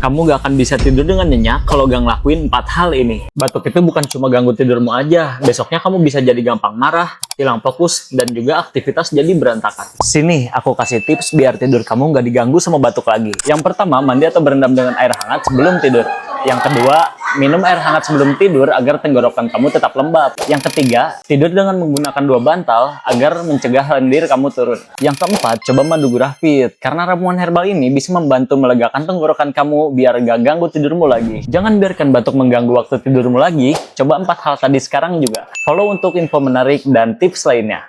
Kamu gak akan bisa tidur dengan nyenyak kalau gak ngelakuin 4 hal ini. Batuk itu bukan cuma ganggu tidurmu aja, besoknya kamu bisa jadi gampang marah, hilang fokus, dan juga aktivitas jadi berantakan. Sini, aku kasih tips biar tidur kamu gak diganggu sama batuk lagi. Yang pertama, mandi atau berendam dengan air hangat sebelum tidur. Yang kedua, minum air hangat sebelum tidur agar tenggorokan kamu tetap lembab. Yang ketiga, tidur dengan menggunakan 2 bantal agar mencegah lendir kamu turun. Yang keempat, coba madu gurah fit, karena ramuan herbal ini bisa membantu melegakan tenggorokan kamu biar gak ganggu tidurmu lagi. Jangan biarkan batuk mengganggu waktu tidurmu lagi, coba 4 hal tadi sekarang juga. Follow untuk info menarik dan tips lainnya.